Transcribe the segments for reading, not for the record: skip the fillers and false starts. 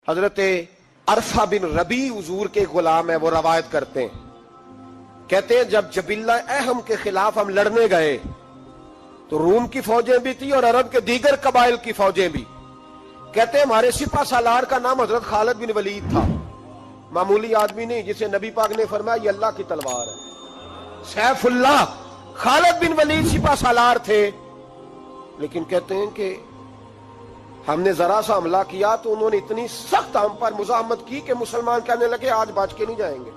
حضرت عرفہ بن ربی حضور کے غلام ہے، وہ روایت کرتے ہیں، کہتے ہیں جب جبلہ اہم کے خلاف ہم لڑنے گئے تو روم کی فوجیں بھی تھی اور عرب کے دیگر قبائل کی فوجیں بھی. کہتے ہیں ہمارے سپہ سالار کا نام حضرت خالد بن ولید تھا، معمولی آدمی نہیں جسے نبی پاک نے فرمایا یہ اللہ کی تلوار ہے. سیف اللہ خالد بن ولید سپہ سالار تھے، لیکن کہتے ہیں کہ ہم نے ذرا سا حملہ کیا تو انہوں نے اتنی سخت ہم پر مزاحمت کی کہ مسلمان کہنے لگے آج بچ کے نہیں جائیں گے.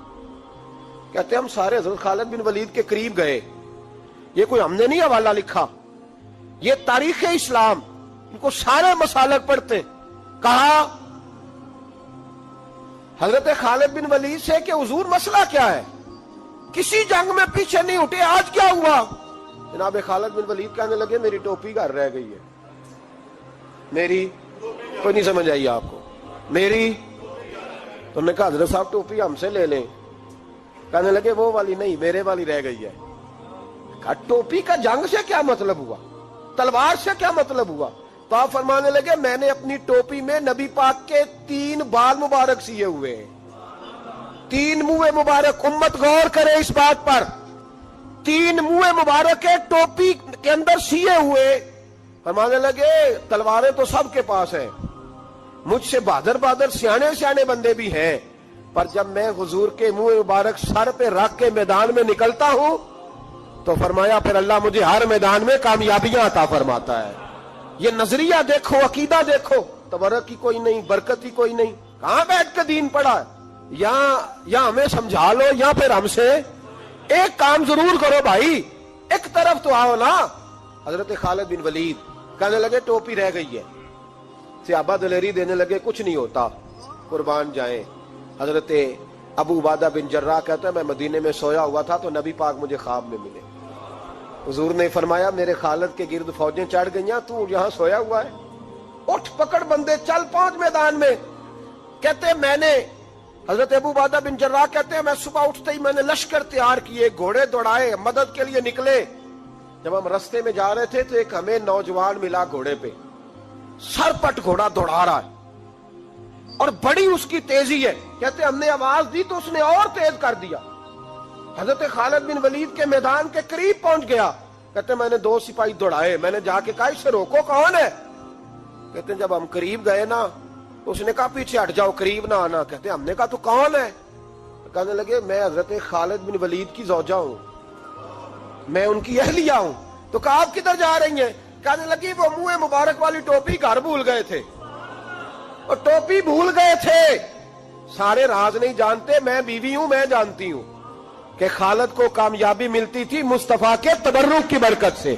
کہتے ہیں ہم سارے حضرت خالد بن ولید کے قریب گئے. یہ کوئی ہم نے نہیں حوالہ لکھا، یہ تاریخ اسلام، ان کو سارے مسالک پڑھتے. کہا حضرت خالد بن ولید سے کہ حضور مسئلہ کیا ہے، کسی جنگ میں پیچھے نہیں اٹھے، آج کیا ہوا؟ جناب خالد بن ولید کہنے لگے میری ٹوپی گھر رہ گئی ہے. میری کوئی نہیں سمجھ آئی آپ کو؟ میری تو نے کہا حضرت صاحب ٹوپی ہم سے لے لیں. کہنے لگے وہ والی نہیں، میرے والی رہ گئی ہے. کہا ٹوپی کا جنگ سے کیا مطلب ہوا، تلوار سے کیا مطلب ہوا؟ تو آپ فرمانے لگے میں نے اپنی ٹوپی میں نبی پاک کے 3 بال مبارک سیے ہوئے ہیں، 3 منہ مبارک. امت غور کرے اس بات پر، 3 منہ مبارک ہے ٹوپی کے اندر سیے ہوئے. فرمانے لگے تلواریں تو سب کے پاس ہیں، مجھ سے بہادر سیانے بندے بھی ہیں، پر جب میں حضور کے منہ مبارک سر پہ رکھ کے میدان میں نکلتا ہوں تو فرمایا پھر اللہ مجھے ہر میدان میں کامیابیاں عطا فرماتا ہے. یہ نظریہ دیکھو، عقیدہ دیکھو، تبرک کی کوئی نہیں، برکت کی کوئی نہیں. کہاں بیٹھ کے دین پڑھا ہے؟ یا ہمیں سمجھا لو یا پھر ہم سے ایک کام ضرور کرو بھائی، ایک طرف تو آؤ نا. حضرت خالد بن ولید کہنے لگے ٹوپی رہ گئی ہے. صحابہ دلیری دینے لگے کچھ نہیں ہوتا، قربان جائیں. حضرت ابو عبادہ بن جراح کہتا ہے میں مدینے میں سویا ہوا تھا تو نبی پاک مجھے خواب میں ملے. حضور نے فرمایا میرے خالد کے گرد فوجیں چڑھ گئیں، تو یہاں سویا ہوا ہے، اٹھ پکڑ بندے چل پہنچ میدان میں. کہتے میں نے حضرت ابو عبادہ بن جراح کہتے ہیں میں صبح اٹھتے ہی میں نے لشکر تیار کیے، گھوڑے دوڑائے، مدد کے لیے نکلے. جب ہم رستے میں جا رہے تھے تو ایک ہمیں نوجوان ملا گھوڑے پہ، سر پٹ گھوڑا دوڑا رہا ہے اور بڑی اس کی تیزی ہے. کہتے ہم نے آواز دی تو اس نے اور تیز کر دیا. حضرت خالد بن ولید کے میدان کے قریب پہنچ گیا. کہتے میں نے 2 سپاہی دوڑائے، میں نے جا کے کہا اس سے روکو کون ہے. کہتے جب ہم قریب گئے نا اس نے کہا پیچھے ہٹ جاؤ، قریب نہ آنا. کہتے ہم نے کہا تو کون ہے؟ کہنے لگے میں حضرت خالد بن ولید کی زوجہ ہوں، میں ان کی اہلیہ ہوں. تو کہا آپ کدھر جا رہی ہیں؟ کہنے لگی وہ منہ مبارک والی ٹوپی گھر بھول گئے تھے، اور ٹوپی بھول گئے تھے. سارے راز نہیں جانتے، میں بیوی ہوں، میں جانتی ہوں کہ خالد کو کامیابی ملتی تھی مصطفیٰ کے تبرک کی برکت سے.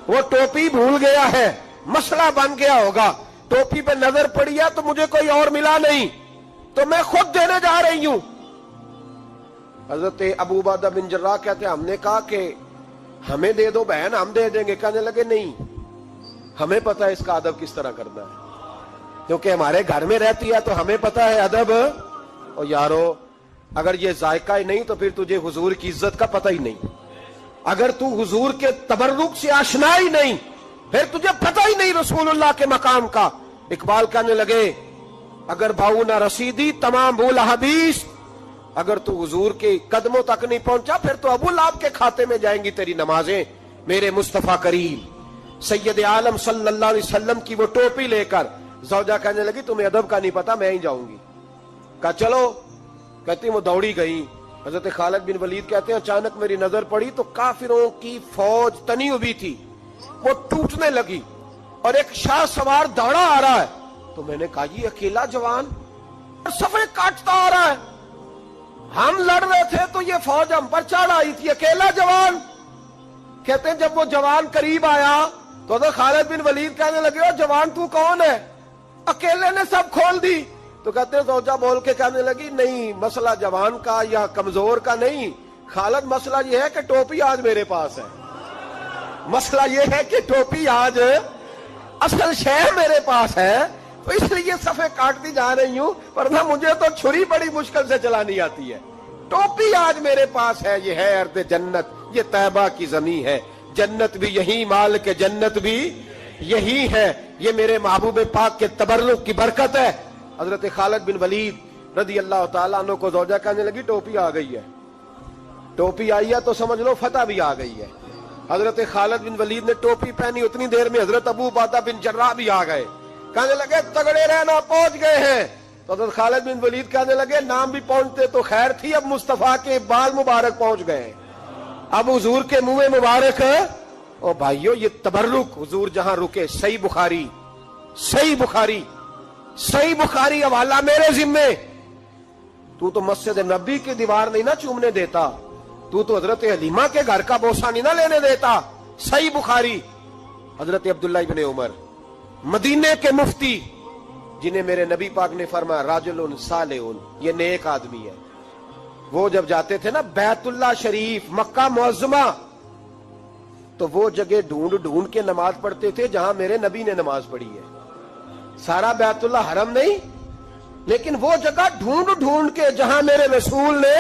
وہ ٹوپی بھول گیا ہے، مسئلہ بن گیا ہوگا. ٹوپی پہ نظر پڑی ہے تو مجھے کوئی اور ملا نہیں تو میں خود دینے جا رہی ہوں. حضرت ابو عبادہ بن جراح کہتے ہیں ہم نے کہا کہ ہمیں دے دو بہن، ہم دے دیں گے. کہنے لگے نہیں، ہمیں پتا ہے اس کا ادب کس طرح کرنا ہے، کیونکہ ہمارے گھر میں رہتی ہے تو ہمیں پتا ہے ادب. اور یارو اگر یہ ذائقہ ہی نہیں تو پھر تجھے حضور کی عزت کا پتہ ہی نہیں. اگر تو حضور کے تبرک سے آشنا ہی نہیں پھر تجھے پتہ ہی نہیں رسول اللہ کے مقام کا. اقبال کہنے لگے اگر بھاؤ نہ رسیدی تمام بول حدیث، اگر تو حضور کے قدموں تک نہیں پہنچا پھر تو ابو لہب کے کھاتے میں جائیں گی تیری نمازیں. میرے مصطفیٰ کریم سید عالم صلی اللہ علیہ وسلم کی وہ ٹوپی لے کر زوجہ کہنے لگی تمہیں ادب کا نہیں پتا، میں ہی جاؤں گی. کہا چلو. کہتی وہ دوڑی گئی. حضرت خالد بن ولید کہتے ہیں اچانک میری نظر پڑی تو کافروں کی فوج تنی ہوئی تھی، وہ ٹوٹنے لگی اور ایک شاہ سوار دوڑا آ رہا ہے. تو میں نے کہا یہ اکیلا جوان صفے کاٹتا آ رہا ہے، ہم لڑ رہے تھے تو یہ فوج ہم پر چڑھ آئی تھی، اکیلا جوان. کہتے ہیں جب وہ جوان قریب آیا تو حضرت خالد بن ولید کہنے لگے جوان تو کون ہے، اکیلے نے سب کھول دی. تو کہتے ہیں زوجہ بول کے کہنے لگی نہیں مسئلہ جوان کا یا کمزور کا نہیں خالد، مسئلہ یہ ہے کہ ٹوپی آج میرے پاس ہے، مسئلہ یہ ہے کہ ٹوپی آج اصل شے میرے پاس ہے تو اس لیے صفے کاٹتی جا رہی ہوں، ورنہ مجھے تو چھری بڑی مشکل سے چلانی آتی ہے. ٹوپی آج میرے پاس ہے. یہ ہے ارض جنت، یہ طیبہ کی زمین ہے، جنت بھی یہی، مال کے جنت بھی یہی ہے. یہ میرے محبوب پاک کے تبرک کی برکت ہے. حضرت خالد بن ولید رضی اللہ تعالیٰ عنہ کو زوجہ کہنے لگی ٹوپی آ گئی ہے، ٹوپی آئی ہے تو سمجھ لو فتح بھی آ گئی ہے۔ حضرت خالد بن ولید نے ٹوپی پہنی، اتنی دیر میں حضرت ابو عبیدہ بن جراح بھی آ گئے، کہنے لگے تگڑے رہنا، پہنچ گئے ہیں۔ تو حضرت خالد بن ولید کہنے لگے نام بھی پہنچتے تو خیر تھی، اب مصطفیٰ کے بال مبارک پہنچ گئے، اب حضور کے منہ مبارک۔ او بھائیو یہ تبرک حضور جہاں رکے، صحیح بخاری، صحیح بخاری، صحیح بخاری حوالہ میرے ذمے۔ تو مسجد نبی کی دیوار نہیں نہ چومنے دیتا، تو حضرت حلیمہ کے گھر کا بوسہ نہیں نہ لینے دیتا۔ صحیح بخاری۔ حضرت عبداللہ ابن عمر مدینے کے مفتی، جنہیں میرے نبی پاک نے فرمایا راجل صالح، یہ نیک آدمی ہے، وہ جب جاتے تھے نا بیت اللہ شریف مکہ معظمہ، تو وہ جگہ ڈھونڈ ڈھونڈ کے نماز پڑھتے تھے جہاں میرے نبی نے نماز پڑھی ہے۔ سارا بیت اللہ حرم نہیں، لیکن وہ جگہ ڈھونڈ ڈھونڈ کے جہاں میرے رسول نے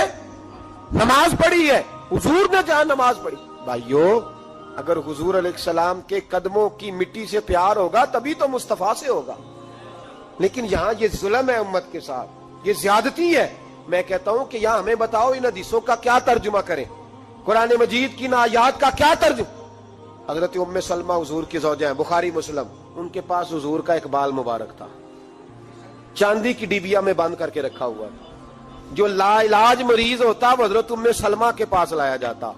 نماز پڑھی ہے، حضور نے جہاں نماز پڑھی۔ بھائیو اگر حضور علیہ السلام کے قدموں کی مٹی سے پیار ہوگا تبھی تو مصطفیٰ سے ہوگا، لیکن یہاں یہ ظلم ہے امت کے ساتھ، یہ زیادتی ہے۔ میں کہتا ہوں کہ یہاں ہمیں بتاؤ ان حدیثوں کا کیا ترجمہ کریں، قرآن مجید کی ان آیات کا کیا ترجمہ۔ حضرت ام سلمہ حضور کی زوجہ ہیں، بخاری مسلم، ان کے پاس حضور کا ایک بال مبارک تھا، چاندی کی ڈیبیا میں بند کر کے رکھا ہوا۔ جو لا علاج مریض ہوتا وہ حضرت ام سلمہ کے پاس لایا جاتا،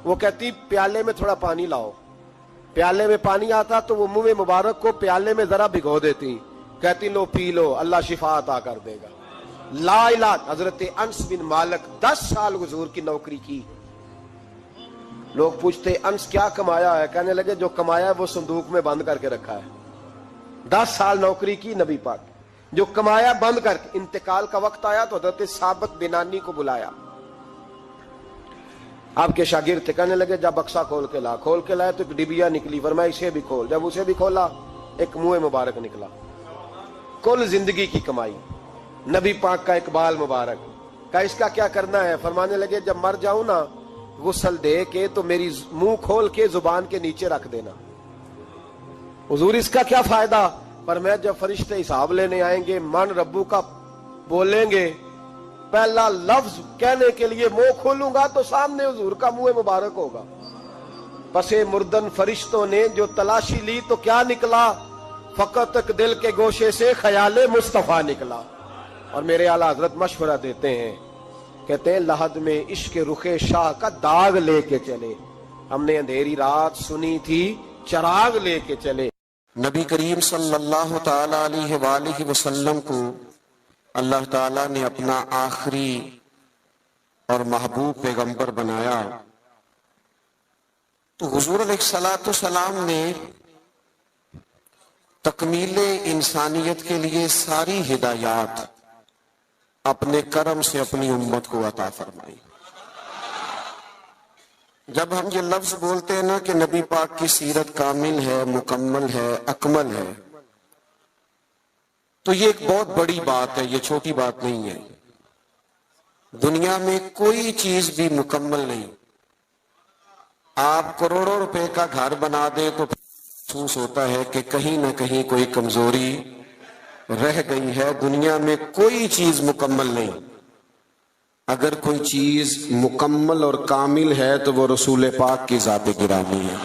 وہ کہتی پیالے میں تھوڑا پانی لاؤ، پیالے میں پانی آتا تو وہ منہ مبارک کو پیالے میں ذرا بھگو دیتی، کہتی لو پی لو، اللہ شفا عطا کر دے گا۔ لا علاج۔ حضرت انس بن مالک 10 سال حضور کی نوکری کی، لوگ پوچھتے انس کیا کمایا ہے، کہنے لگے جو کمایا ہے وہ صندوق میں بند کر کے رکھا ہے۔ 10 سال نوکری کی نبی پاک، جو کمایا بند کر کے، انتقال کا وقت آیا تو حضرت ثابت بنانی کو بلایا، آپ کے شاگرد تھے، کہنے لگے جب بکسا کھول کے لا، کھول کے لائے تو ایک ڈبیا نکلی، فرمایا اسے بھی کھول، جب اسے بھی کھولا ایک منہ مبارک نکلا۔ کل زندگی کی کمائی، نبی پاک کا اقبال مبارک، کہا اس کا کیا کرنا ہے، فرمانے لگے جب مر جاؤں نا غسل دے کے تو میری منہ کھول کے زبان کے نیچے رکھ دینا۔ حضور اس کا کیا فائدہ، پر میں جب فرشتے حساب لینے آئیں گے من ربو کا بولیں گے، پہلا لفظ کہنے کے لیے منہ کھولوں گا تو سامنے حضور کا منہ مبارک ہوگا۔ پسے مردن فرشتوں نے جو تلاشی لی تو کیا نکلا، فقط ایک دل کے گوشے سے خیال مصطفیٰ نکلا۔ اور میرے اعلیٰ حضرت مشورہ دیتے ہیں، کہتے ہیں لحد میں عشق رخ شاہ کا داغ لے کے چلے، ہم نے اندھیری رات سنی تھی چراغ لے کے چلے۔ نبی کریم صلی اللہ تعالی علیہ وآلہ وسلم کو اللہ تعالیٰ نے اپنا آخری اور محبوب پیغمبر بنایا، تو حضور علیہ السلام نے تکمیل انسانیت کے لیے ساری ہدایات اپنے کرم سے اپنی امت کو عطا فرمائی۔ جب ہم یہ لفظ بولتے ہیں نا کہ نبی پاک کی سیرت کامل ہے، مکمل ہے، اکمل ہے، تو یہ ایک بہت بڑی بات ہے، یہ چھوٹی بات نہیں ہے۔ دنیا میں کوئی چیز بھی مکمل نہیں، آپ کروڑوں روپے کا گھر بنا دیں تو محسوس ہوتا ہے کہ کہیں نہ کہیں کوئی کمزوری رہ گئی ہے۔ دنیا میں کوئی چیز مکمل نہیں، اگر کوئی چیز مکمل اور کامل ہے تو وہ رسول پاک کی ذات گرامی ہے۔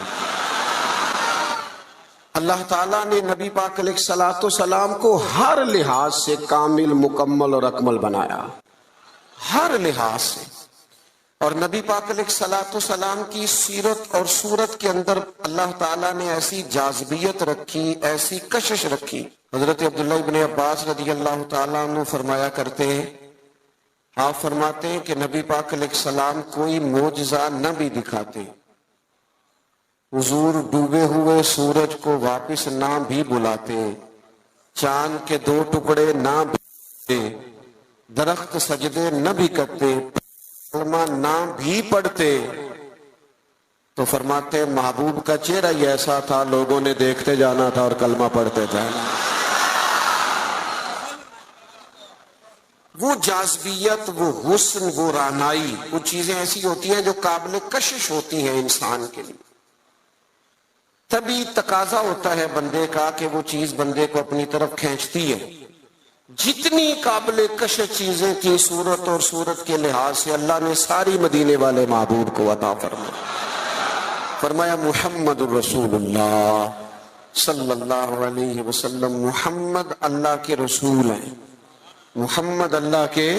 اللہ تعالیٰ نے نبی پاک علیہ السلام کو ہر لحاظ سے کامل، مکمل اور اکمل بنایا، ہر لحاظ سے۔ اور نبی پاک علیہ السلام کی سیرت اور صورت کے اندر اللہ تعالیٰ نے ایسی جاذبیت رکھی، ایسی کشش رکھی۔ حضرت عبداللہ ابن عباس رضی اللہ تعالیٰ عنہ فرمایا کرتے ہیں، آپ فرماتے ہیں کہ نبی پاک علیہ السلام کوئی معجزہ نہ بھی دکھاتے، حضور ڈوبے ہوئے سورج کو واپس نہ بھی بلاتے، چاند کے 2 ٹکڑے نہ بھی، درخت سجدے نہ بھی کرتے، کلمہ نہ بھی پڑھتے، تو فرماتے محبوب کا چہرہ ہی ایسا تھا، لوگوں نے دیکھتے جانا تھا اور کلمہ پڑھتے جانا۔ وہ جاذبیت، وہ حسن، وہ رعنائی، وہ چیزیں ایسی ہوتی ہیں جو قابل کشش ہوتی ہیں انسان کے لیے۔ تبھی تقاضا ہوتا ہے بندے کا کہ وہ چیز بندے کو اپنی طرف کھینچتی ہے۔ جتنی قابل کشش چیزیں تھیں صورت اور صورت کے لحاظ سے اللہ نے ساری مدینے والے محبوب کو عطا فرمایا محمد الرسول اللہ صلی اللہ علیہ وسلم، محمد اللہ کے رسول ہیں، محمد اللہ کے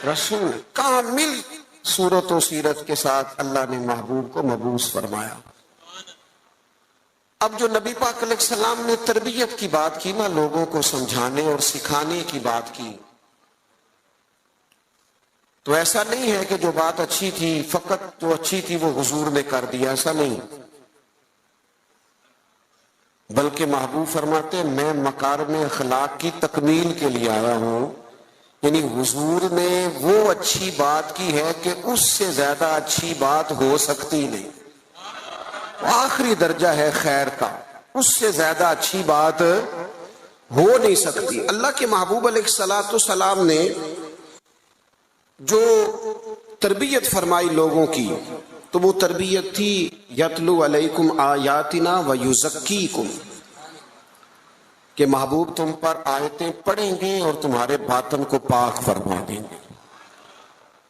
رسول، کامل صورت و سیرت کے ساتھ اللہ نے محبوب کو مبعوث فرمایا۔ اب جو نبی پاک علیہ السلام نے تربیت کی بات کی نا، لوگوں کو سمجھانے اور سکھانے کی بات کی، تو ایسا نہیں ہے کہ جو بات اچھی تھی فقط جو اچھی تھی وہ حضور نے کر دیا، ایسا نہیں، بلکہ محبوب فرماتے ہیں میں مکارم اخلاق کی تکمیل کے لیے آیا ہوں، یعنی حضور نے وہ اچھی بات کی ہے کہ اس سے زیادہ اچھی بات ہو سکتی نہیں، آخری درجہ ہے خیر کا، اس سے زیادہ اچھی بات ہو نہیں سکتی۔ اللہ کے محبوب علیہ السلام نے جو تربیت فرمائی لوگوں کی تو وہ تربیت تھی یتلو علیکم آیاتنا ویزکیکم، کہ محبوب تم پر آیتیں پڑھیں گے اور تمہارے باطن کو پاک فرما دیں گے۔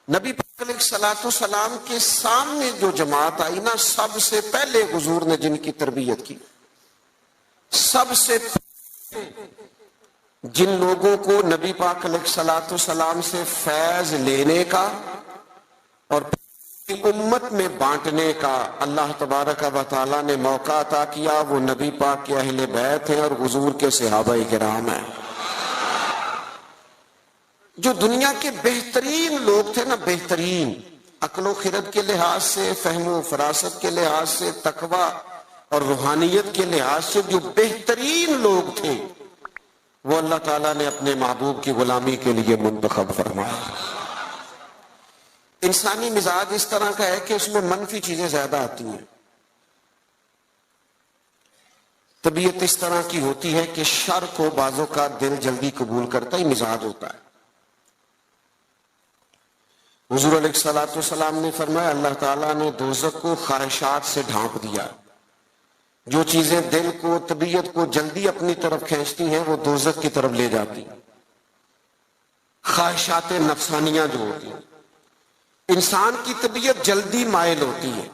نبی پاک علیہ السلام کے سامنے جو جماعت آئی نا، سب سے پہلے حضور نے جن کی تربیت کی، سب سے جن لوگوں کو نبی پاک علیہ السلام سے فیض لینے کا اور امت میں بانٹنے کا اللہ تبارک و تعالیٰ نے موقع عطا کیا، وہ نبی پاک کے اہل بیت ہیں اور حضور کے صحابہ کرام ہیں۔ جو دنیا کے بہترین لوگ تھے نا، بہترین عقل و خرد کے لحاظ سے، فہم و فراست کے لحاظ سے، تقوی اور روحانیت کے لحاظ سے جو بہترین لوگ تھے، وہ اللہ تعالیٰ نے اپنے محبوب کی غلامی کے لیے منتخب فرمایا۔ انسانی مزاج اس طرح کا ہے کہ اس میں منفی چیزیں زیادہ آتی ہیں، طبیعت اس طرح کی ہوتی ہے کہ شر کو بعضوں کا دل جلدی قبول کرتا ہی مزاج ہوتا ہے۔ حضور علیہ السلام نے فرمایا اللہ تعالیٰ نے دوزخ کو خواہشات سے ڈھانپ دیا، جو چیزیں دل کو طبیعت کو جلدی اپنی طرف کھینچتی ہیں وہ دوزخ کی طرف لے جاتی ہیں، خواہشات نفسانیہ جو ہوتی ہیں، انسان کی طبیعت جلدی مائل ہوتی ہے۔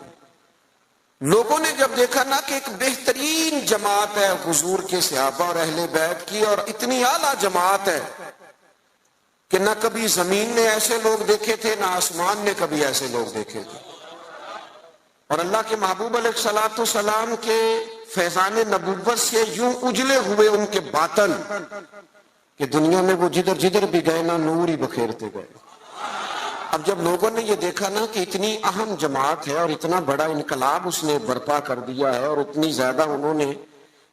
لوگوں نے جب دیکھا نا کہ ایک بہترین جماعت ہے حضور کے صحابہ اور اہل بیت کی، اور اتنی اعلیٰ جماعت ہے کہ نہ کبھی زمین نے ایسے لوگ دیکھے تھے نہ آسمان نے کبھی ایسے لوگ دیکھے تھے، اور اللہ کے محبوب علیہ السلام کے فیضان نبوت سے یوں اجلے ہوئے ان کے باطن کہ دنیا میں وہ جدھر جدھر بھی گئے نا نور ہی بکھیرتے گئے۔ اب جب لوگوں نے یہ دیکھا نا کہ اتنی اہم جماعت ہے اور اتنا بڑا انقلاب اس نے برپا کر دیا ہے اور اتنی زیادہ انہوں نے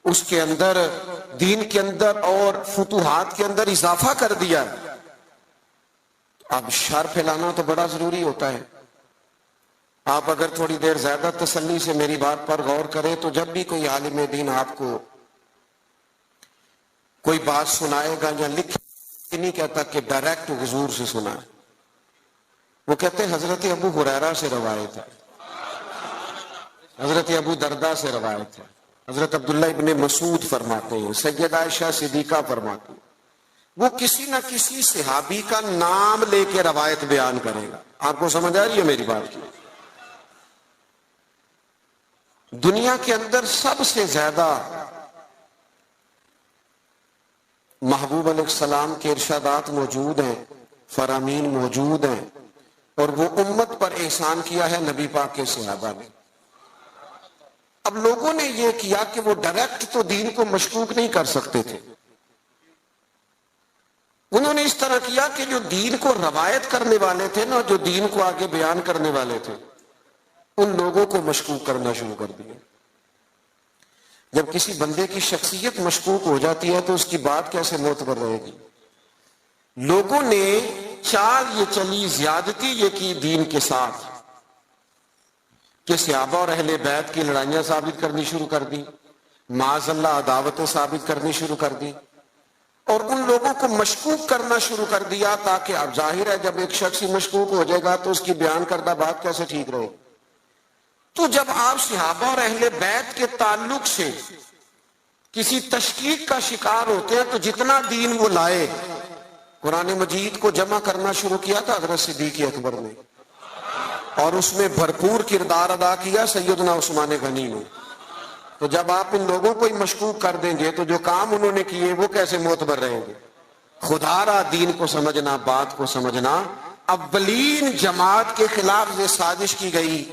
اس کے اندر دین کے اندر اور فتوحات کے اندر اضافہ کر دیا، اب شر پھیلانا تو بڑا ضروری ہوتا ہے۔ آپ اگر تھوڑی دیر زیادہ تسلی سے میری بات پر غور کریں تو جب بھی کوئی عالم دین آپ کو کوئی بات سنائے گا یا لکھے، نہیں کہتا کہ ڈائریکٹ حضور سے سنا ہے، وہ کہتے ہیں حضرت ابو ہریرہ سے روایت ہے، حضرت ابو دردہ سے روایت ہے، حضرت عبداللہ ابن مسعود فرماتے ہیں، سیدہ عائشہ صدیقہ فرماتی ہیں، وہ کسی نہ کسی صحابی کا نام لے کے روایت بیان کرے گا۔ آپ کو سمجھ آ رہی ہے میری بات کی؟ دنیا کے اندر سب سے زیادہ محبوب علیہ السلام کے ارشادات موجود ہیں، فرامین موجود ہیں، اور وہ امت پر احسان کیا ہے نبی پاک کے صحابہ نے۔ اب لوگوں نے یہ کیا کہ وہ ڈائریکٹ تو دین کو مشکوک نہیں کر سکتے تھے، انہوں نے اس طرح کیا کہ جو دین کو روایت کرنے والے تھے نا، جو دین کو آگے بیان کرنے والے تھے، ان لوگوں کو مشکوک کرنا شروع کر دیا۔ جب کسی بندے کی شخصیت مشکوک ہو جاتی ہے تو اس کی بات کیسے معتبر رہے گی؟ لوگوں نے چال یہ چلی، زیادتی یہ کی دین کے ساتھ کہ صحابہ اور اہل بیت کی لڑائیاں ثابت کرنی شروع کر دی، معاذ اللہ عداوتیں ثابت کرنی شروع کر دی، اور ان لوگوں کو مشکوک کرنا شروع کر دیا، تاکہ اب ظاہر ہے جب ایک شخص ہی مشکوک ہو جائے گا تو اس کی بیان کردہ بات کیسے ٹھیک رہے۔ تو جب آپ صحابہ اور اہل بیت کے تعلق سے کسی تشکیک کا شکار ہوتے ہیں تو جتنا دین وہ لائے، قرآن مجید کو جمع کرنا شروع کیا تھا حضرت صدیق اکبر نے، اور اس میں بھرپور کردار ادا کیا سیدنا عثمان غنی نے. تو جب آپ ان لوگوں کو ہی مشکوک کر دیں گے تو جو کام انہوں نے کیے وہ کیسے معتبر رہیں گے؟ خدا را دین کو سمجھنا، بات کو سمجھنا. اولین جماعت کے خلاف یہ سازش کی گئی.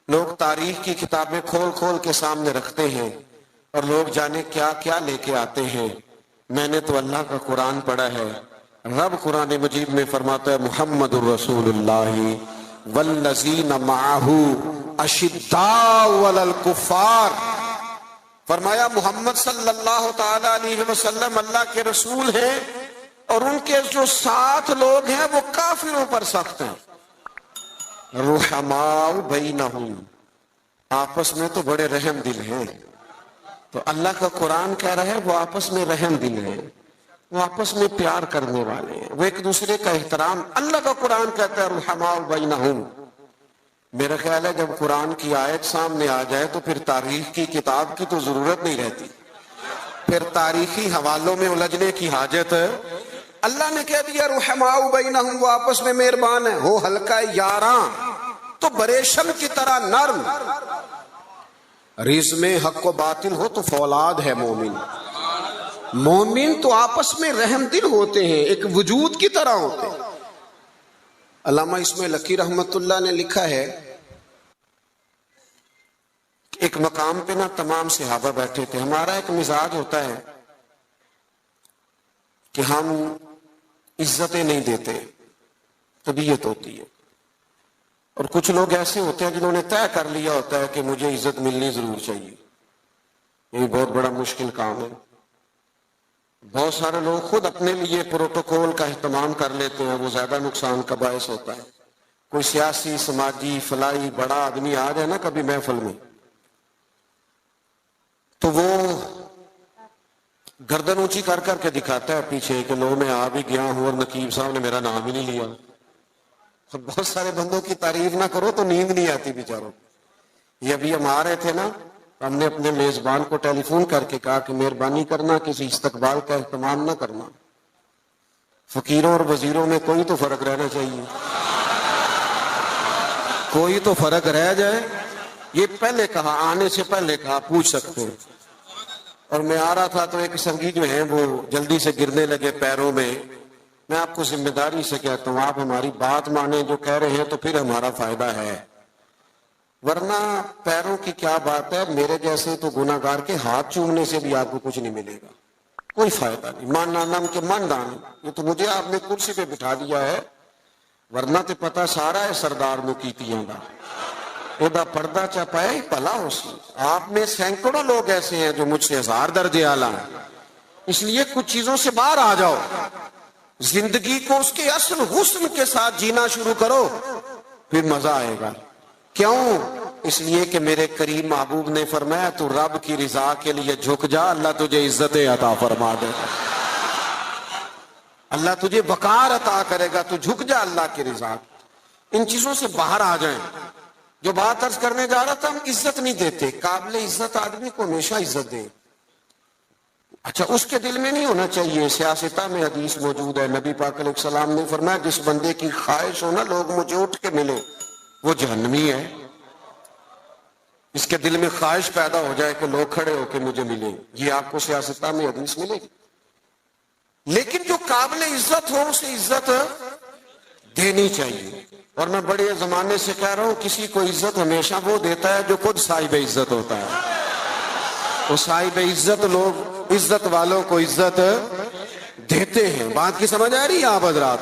لوگ تاریخ کی کتابیں کھول کھول کے سامنے رکھتے ہیں اور لوگ جانے کیا کیا لے کے آتے ہیں. میں نے تو اللہ کا قرآن پڑھا ہے. رب قرآن مجید میں فرماتا ہے محمد الرسول اللہ والذین معہ اشداء علی الکفار. فرمایا محمد صلی اللہ تعالی علیہ وسلم اللہ کے رسول ہیں اور ان کے جو ساتھ لوگ ہیں وہ کافروں پر سخت ہیں. رحماء بینہم، آپس میں تو بڑے رحم دل ہیں. تو اللہ کا قرآن کہہ رہا ہے وہ آپس میں رحم دل ہیں، وہ آپس میں پیار کرنے والے ہیں، وہ ایک دوسرے کا احترام. اللہ کا قرآن کہتا ہے رحماء بینہم. میرا خیال ہے جب قرآن کی آیت سامنے آ جائے تو پھر تاریخ کی کتاب کی تو ضرورت نہیں رہتی، پھر تاریخی حوالوں میں الجھنے کی حاجت. اللہ نے کہہ دیا رحماء بینہم، وہ آپس میں مہربان ہیں. ہو ہلکا یاراں تو بریشم کی طرح نرم. رزم حق و باطل ہو تو فولاد ہے مومن. مومن تو آپس میں رحم دل ہوتے ہیں، ایک وجود کی طرح ہوتے ہیں. علامہ اسماعیل لکی رحمت اللہ نے لکھا ہے ایک مقام پہ نا تمام صحابہ بیٹھے تھے. ہمارا ایک مزاج ہوتا ہے کہ ہم عزتیں نہیں دیتے، طبیعت ہوتی ہے. اور کچھ لوگ ایسے ہوتے ہیں جنہوں نے طے کر لیا ہوتا ہے کہ مجھے عزت ملنی ضرور چاہیے. یہ بہت بڑا مشکل کام ہے. بہت سارے لوگ خود اپنے لیے پروٹوکول کا اہتمام کر لیتے ہیں، وہ زیادہ نقصان کا باعث ہوتا ہے. کوئی سیاسی سماجی فلاحی بڑا آدمی آ جائے نا کبھی محفل میں تو وہ گردن اونچی کر کر کے دکھاتا ہے پیچھے کہ لو میں آ بھی گیا ہوں اور نقیب صاحب نے میرا نام ہی نہیں لیا. بہت سارے بندوں کی تعریف نہ کرو تو نیند نہیں آتی بیچاروں. یہ ابھی ہم آ رہے تھے نا، ہم نے اپنے میزبان کو ٹیلی فون کر کے کہا کہ مہربانی کرنا کسی استقبال کا اہتمام نہ کرنا. فقیروں اور وزیروں میں کوئی تو فرق رہنا چاہیے، کوئی تو فرق رہ جائے. یہ پہلے کہا، آنے سے پہلے کہا، پوچھ سکتے ہیں. اور میں آ رہا تھا تو ایک سنگی جو ہیں وہ جلدی سے گرنے لگے پیروں میں. میں آپ کو ذمہ داری سے کہتا ہوں آپ ہماری بات مانیں، جو کہہ رہے ہیں تو پھر ہمارا فائدہ ہے، ورنہ پیروں کی کیا بات ہے. میرے جیسے تو گناہگار کے ہاتھ چومنے سے بھی آپ کو کچھ نہیں ملے گا، کوئی فائدہ نہیں. مان نام کے من دان، یہ تو مجھے آپ نے کرسی پہ بٹھا دیا ہے، ورنہ تو پتہ سارا ہے سردار مکیتیاں دا ادا پردہ چپائے بھلا ہو سی. آپ میں سینکڑوں لوگ ایسے ہیں جو مجھ سے 1000 درجے اعلیٰ ہیں. اس لیے کچھ چیزوں سے باہر آ جاؤ، زندگی کو اس کے اصل حسن کے ساتھ جینا شروع کرو، پھر مزہ آئے گا. کیوں؟ اس لیے کہ میرے کریم محبوب نے فرمایا تو رب کی رضا کے لیے جھک جا، اللہ تجھے عزتیں عطا فرما دے گا، اللہ تجھے وقار عطا کرے گا. تو جھک جا اللہ کی رضا. ان چیزوں سے باہر آ جائیں. جو بات عرض کرنے جا رہا تھا، ہم عزت نہیں دیتے. قابل عزت آدمی کو ہمیشہ عزت دیں. اچھا، اس کے دل میں نہیں ہونا چاہیے. سیاستہ میں حدیث موجود ہے، نبی پاک علیہ السلام نے فرمایا جس بندے کی خواہش ہو نا لوگ مجھے اٹھ کے ملے، وہ جہنمی ہے. اس کے دل میں خواہش پیدا ہو جائے کہ لوگ کھڑے ہو کے مجھے ملیں، یہ آپ کو سیاستہ میں حدیث ملے گی. لیکن جو قابل عزت ہو اسے عزت دینی چاہیے. اور میں بڑے زمانے سے کہہ رہا ہوں کسی کو عزت ہمیشہ وہ دیتا ہے جو خود صاحب عزت ہوتا ہے. وہ صاحب عزت لوگ عزت والوں کو عزت دیتے ہیں. بات کی سمجھ آ رہی ہے آپ حضرات؟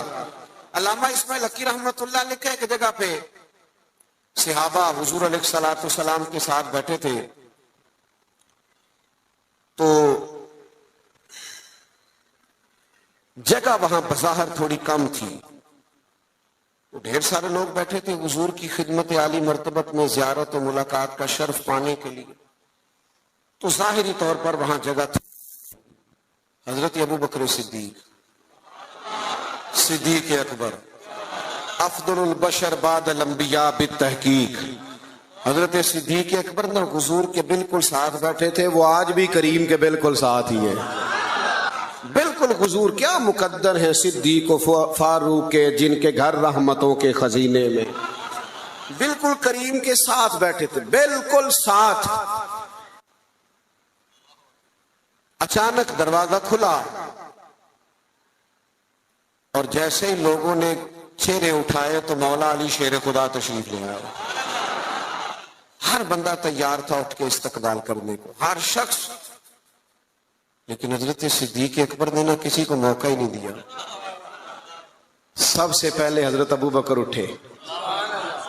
علامہ اسماعیل لکی رحمت اللہ لکھا ہے ایک جگہ پہ صحابہ حضور علیہ الصلوۃ والسلام کے ساتھ بیٹھے تھے تو جگہ وہاں بظاہر تھوڑی کم تھی. ڈھیر سارے لوگ بیٹھے تھے حضور کی خدمت عالی مرتبت میں زیارت و ملاقات کا شرف پانے کے لیے. تو ظاہری طور پر وہاں جگہ تھی. حضرت ابو بکر صدیق اکبر افضل البشر بعد الانبیاء بالتحقیق، حضرت صدیق اکبر نہ حضور کے بالکل ساتھ بیٹھے تھے، وہ آج بھی کریم کے بالکل ساتھ ہی ہیں، بالکل حضور کیا مقدر ہیں صدیق و فاروق کے، جن کے گھر رحمتوں کے خزینے میں، بالکل کریم کے ساتھ بیٹھے تھے، بالکل ساتھ۔ اچانک دروازہ کھلا اور جیسے ہی لوگوں نے چہرے اٹھائے تو مولا علی شیر خدا تشریف لے آئے۔ ہر بندہ تیار تھا اٹھ کے استقبال کرنے کو، ہر شخص، لیکن حضرت صدیق اکبر نے نہ کسی کو موقع ہی نہیں دیا۔ سب سے پہلے حضرت ابو بکر اٹھے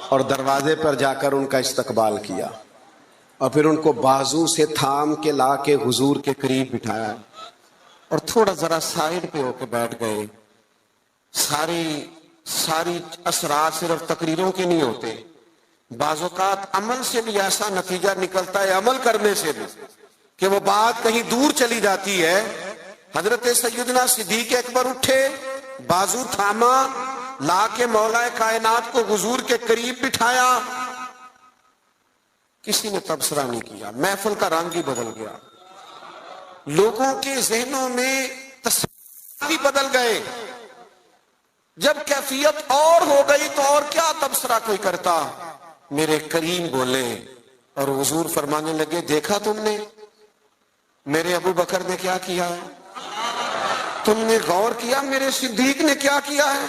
اور دروازے پر جا کر ان کا استقبال کیا، اور پھر ان کو بازو سے تھام کے لا کے حضور کے قریب بٹھایا اور تھوڑا ذرا سائیڈ پہ ہو کے بیٹھ گئے۔ ساری اسرار صرف تقریروں کے نہیں ہوتے، بعض اوقات عمل سے بھی ایسا نتیجہ نکلتا ہے، عمل کرنے سے بھی، کہ وہ بات کہیں دور چلی جاتی ہے۔ حضرت سیدنا صدیق اکبر اٹھے، بازو تھاما، لا کے مولا کائنات کو حضور کے قریب بٹھایا۔ کسی نے تبصرہ نہیں کیا، محفل کا رنگ ہی بدل گیا، لوگوں کے ذہنوں میں تصور بھی بدل گئے۔ جب کیفیت اور ہو گئی تو اور کیا تبصرہ کوئی کرتا۔ میرے کریم بولے اور حضور فرمانے لگے، دیکھا تم نے میرے ابو بکر نے کیا کیا ہے؟ تم نے غور کیا میرے صدیق نے کیا کیا ہے؟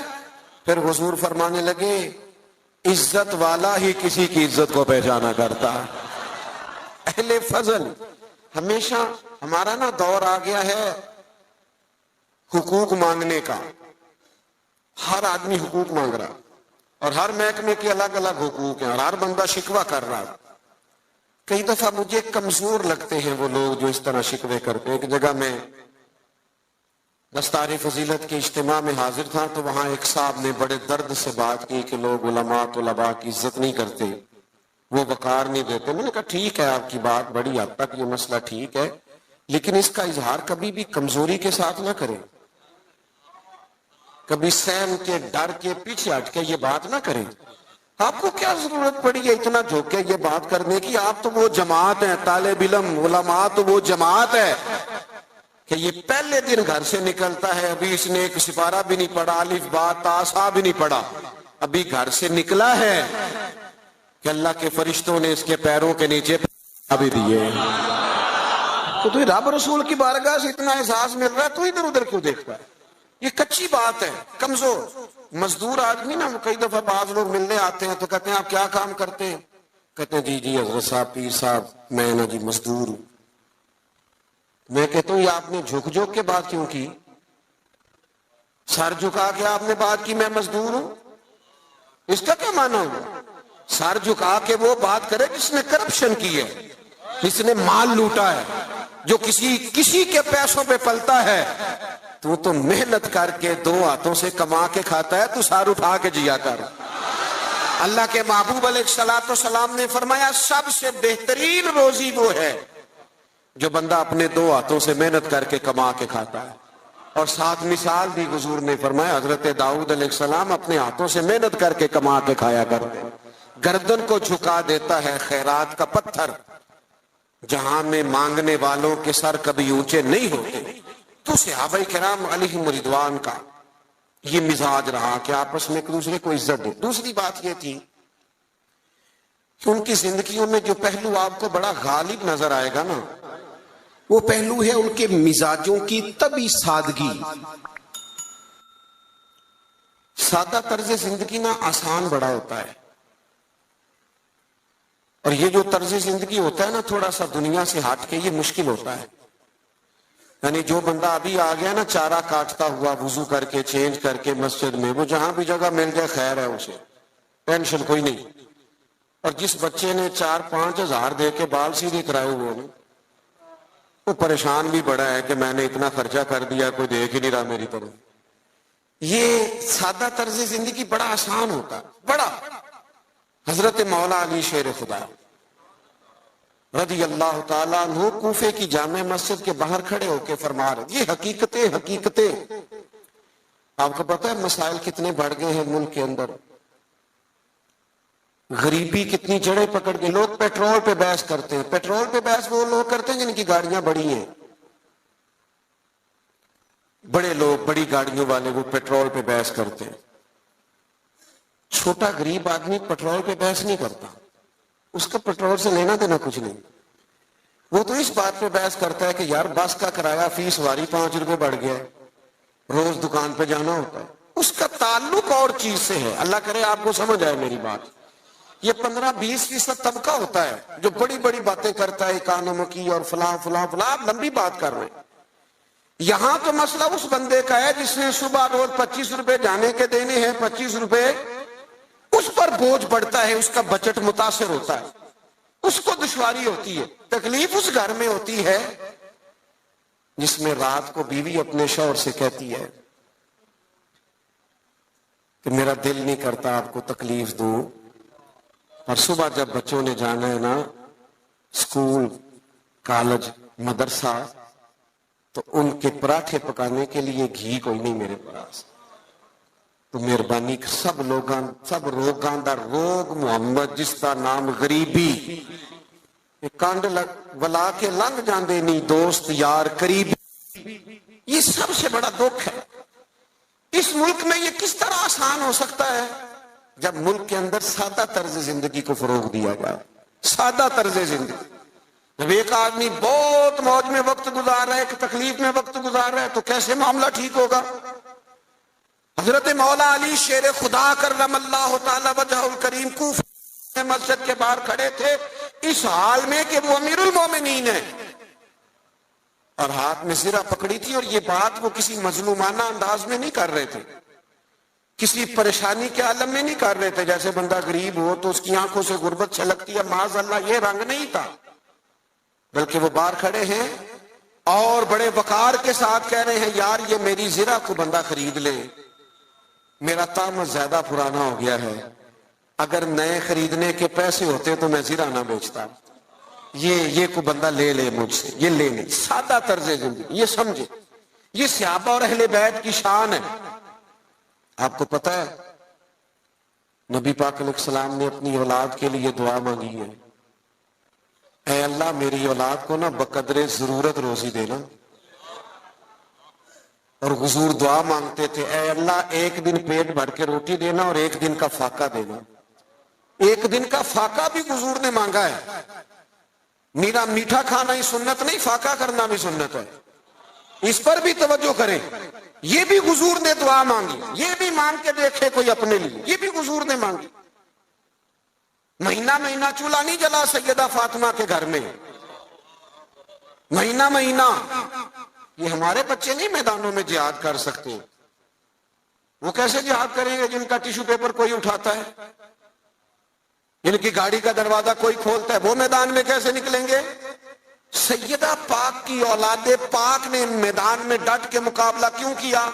پھر حضور فرمانے لگے، عزت والا ہی کسی کی عزت کو پہچانا کرتا۔ اہل فضل ہمیشہ، ہمارا نا دور آ گیا ہے حقوق مانگنے کا، ہر آدمی حقوق مانگ رہا، اور ہر محکمے کے الگ الگ حقوق ہیں، اور ہر بندہ شکوہ کر رہا۔ کئی دفعہ مجھے کمزور لگتے ہیں وہ لوگ جو اس طرح شکوے کرتے ہیں۔ ایک جگہ میں دستار فضیلت کے اجتماع میں حاضر تھا تو وہاں ایک صاحب نے بڑے درد سے بات کی کہ لوگ علماء طلباء کی عزت نہیں کرتے، وہ وقار نہیں دیتے۔ میں نے کہا ٹھیک ہے، آپ کی بات بڑی حد تک یہ مسئلہ ٹھیک ہے، لیکن اس کا اظہار کبھی بھی کمزوری کے ساتھ نہ کریں، کبھی سہم کے ڈر کے پیچھے ہٹ کے یہ بات نہ کریں۔ آپ کو کیا ضرورت پڑی ہے اتنا جھوک کے یہ بات کرنے کی؟ آپ تو وہ جماعت ہیں، طالب علم علماء تو وہ جماعت ہے کہ یہ پہلے دن گھر سے نکلتا ہے، ابھی اس نے ایک سپارہ بھی نہیں پڑھا، الف با تا سا بھی نہیں پڑھا، ابھی گھر سے نکلا ہے کہ اللہ کے فرشتوں نے اس کے پیروں کے نیچے بھی دیے۔ تو تمہیں رب رسول کی بارگاہ سے اتنا احساس مل رہا ہے تو ادھر ادھر کیوں دیکھتا ہے؟ یہ کچی بات ہے، کمزور مزدور آدمی نا، کئی دفعہ بعض لوگ ملنے آتے ہیں تو کہتے ہیں آپ کیا کام کرتے ہیں؟ کہتے ہیں جی حضرت صاحب، پیر صاحب، میں نا جی مزدور ہوں۔ میں کہتا ہوں یہ آپ نے جھک جھک کے بات کیوں کی؟ سر جھکا کے آپ نے بات کی میں مزدور ہوں، اس کا کیا معنی ہوا؟ سر جھکا کے وہ بات کرے جس نے کرپشن کی ہے، جس نے مال لوٹا ہے، جو کسی کے پیسوں پہ پلتا ہے۔ تو محنت کر کے دو ہاتھوں سے کما کے کھاتا ہے، تو سار اٹھا کے جیا کر۔ اللہ کے محبوب علیہ الصلوۃ والسلام نے فرمایا سب سے بہترین روزی وہ ہے جو بندہ اپنے دو ہاتھوں سے محنت کر کے کما کے کھاتا ہے۔ اور ساتھ مثال دی حضور نے فرمایا، حضرت داؤد علیہ السلام اپنے ہاتھوں سے محنت کر کے کما کے کھایا کرتے۔ گردن کو جھکا دیتا ہے خیرات کا پتھر، جہاں میں مانگنے والوں کے سر کبھی اونچے نہیں ہوتے۔ تو صحابہ کرام علیہم رضوان کا یہ مزاج رہا کہ آپس میں ایک دوسرے کو عزت دے۔ دوسری بات یہ تھی کہ ان کی زندگیوں میں جو پہلو آپ کو بڑا غالب نظر آئے گا نا، وہ پہلو ہے ان کے مزاجوں کی طبی سادگی۔ سادہ طرز زندگی نا آسان بڑا ہوتا ہے، اور یہ جو طرز زندگی ہوتا ہے نا تھوڑا سا دنیا سے ہٹ کے، یہ مشکل ہوتا ہے۔ یعنی جو بندہ ابھی آ گیا نا چارہ کاٹتا ہوا وضو کر کے چینج کر کے مسجد میں، وہ جہاں بھی جگہ مل جائے خیر ہے، اسے ٹینشن کوئی نہیں۔ اور جس بچے نے 4-5 ہزار دے کے بال سیدھے کرائے ہوئے ہیں، وہ پریشان بھی بڑا ہے کہ میں نے اتنا خرچہ کر دیا، کوئی دیکھ ہی نہیں رہا میری طرف۔ یہ سادہ طرز زندگی بڑا آسان ہوتا، بڑا۔ حضرت مولا علی شیر خدا رضی اللہ تعالیٰ عنہ کوفے کی جامع مسجد کے باہر کھڑے ہو کے فرما رہے، یہ حقیقتیں آپ کو پتا ہے مسائل کتنے بڑھ گئے ہیں ملک کے اندر۔ غریبی کتنی جڑیں پکڑ کے لوگ پیٹرول پہ بحث کرتے ہیں. پیٹرول پہ بحث وہ لوگ کرتے ہیں جن کی گاڑیاں بڑی ہیں. بڑے لوگ بڑی گاڑیوں والے وہ پیٹرول پہ بحث کرتے ہیں. چھوٹا غریب آدمی پیٹرول پہ بحث نہیں کرتا, اس کا پیٹرول سے لینا دینا کچھ نہیں. وہ تو اس بات پہ بحث کرتا ہے کہ یار بس کا کرایہ فی سواری 5 روپے بڑھ گیا ہے, روز دکان پہ جانا ہوتا ہے. اس کا تعلق اور چیز سے ہے. اللہ کرے آپ کو سمجھ آئے میری بات. یہ 15-20% طبقہ ہوتا ہے جو بڑی بڑی باتیں کرتا ہے اکانومی کی اور فلاں فلاں فلاں. آپ لمبی بات کر رہے ہیں. یہاں تو مسئلہ اس بندے کا ہے جس نے صبح روز 25 روپے جانے کے دینے ہیں, 25 روپے اس پر بوجھ پڑتا ہے, اس کا بجٹ متاثر ہوتا ہے, اس کو دشواری ہوتی ہے. تکلیف اس گھر میں ہوتی ہے جس میں رات کو بیوی اپنے شوہر سے کہتی ہے کہ میرا دل نہیں کرتا آپ کو تکلیف دوں, اور صبح جب بچوں نے جانا ہے نا اسکول, کالج, مدرسہ, تو ان کے پراٹھے پکانے کے لیے گھی کوئی نہیں میرے پاس. تو مہربانی سب روگاں دا روگ محمد جس کا نام غریبی, کانڈ ولا کے لنگ جاندے نہیں دوست یار قریبی. یہ سب سے بڑا دکھ ہے. اس ملک میں یہ کس طرح آسان ہو سکتا ہے جب ملک کے اندر سادہ طرز زندگی کو فروغ دیا جائے. سادہ طرز زندگی. جب ایک آدمی بہت موج میں وقت گزار رہا ہے, ایک تکلیف میں وقت گزار رہا ہے, تو کیسے معاملہ ٹھیک ہوگا؟ حضرت مولا علی شیر خدا کرم اللہ تعالی وجہ الکریم کوفہ مسجد کے باہر کھڑے تھے اس حال میں کہ وہ امیر المومنین ہیں, اور ہاتھ میں زرہ پکڑی تھی. اور یہ بات وہ کسی مظلومانہ انداز میں نہیں کر رہے تھے, کسی پریشانی کے عالم میں نہیں کر رہے تھے. جیسے بندہ غریب ہو تو اس کی آنکھوں سے غربت چھلکتی ہے, معاذ اللہ, یہ رنگ نہیں تھا. بلکہ وہ باہر کھڑے ہیں اور بڑے وقار کے ساتھ کہہ رہے ہیں یار یہ میری زرہ کو بندہ خرید لے, میرا طعم زیادہ پرانا ہو گیا ہے, اگر نئے خریدنے کے پیسے ہوتے تو میں زرہ نہ بیچتا. یہ کو بندہ لے لے مجھ سے, یہ لے لے. سادہ طرز زندگی, یہ سمجھے. یہ صحابہ اور اہل بیت کی شان ہے. آپ کو پتہ ہے نبی پاک علیہ السلام نے اپنی اولاد کے لیے دعا مانگی ہے, اے اللہ میری اولاد کو نا بقدر ضرورت روزی دینا. اور حضور دعا مانگتے تھے اے اللہ ایک دن پیٹ بھر کے روٹی دینا اور ایک دن کا فاقہ دینا. ایک دن کا فاقہ بھی حضور نے مانگا ہے. میرا میٹھا کھانا ہی سنت نہیں, فاقہ کرنا بھی سنت ہے. اس پر بھی توجہ کریں. یہ بھی حضور نے دعا مانگی, یہ بھی مانگ کے دیکھے کوئی اپنے لیے, یہ بھی حضور نے مانگی. مہینہ مہینہ چولہا نہیں جلا سیدہ فاطمہ کے گھر میں, مہینہ مہینہ. یہ ہمارے بچے نہیں میدانوں میں جہاد کر سکتے. وہ کیسے جہاد کریں گے جن کا ٹیشو پیپر کوئی اٹھاتا ہے, جن کی گاڑی کا دروازہ کوئی کھولتا ہے, وہ میدان میں کیسے نکلیں گے؟ سیدہ پاک کی اولاد پاک نے میدان میں ڈٹ کے مقابلہ کیوں کیا؟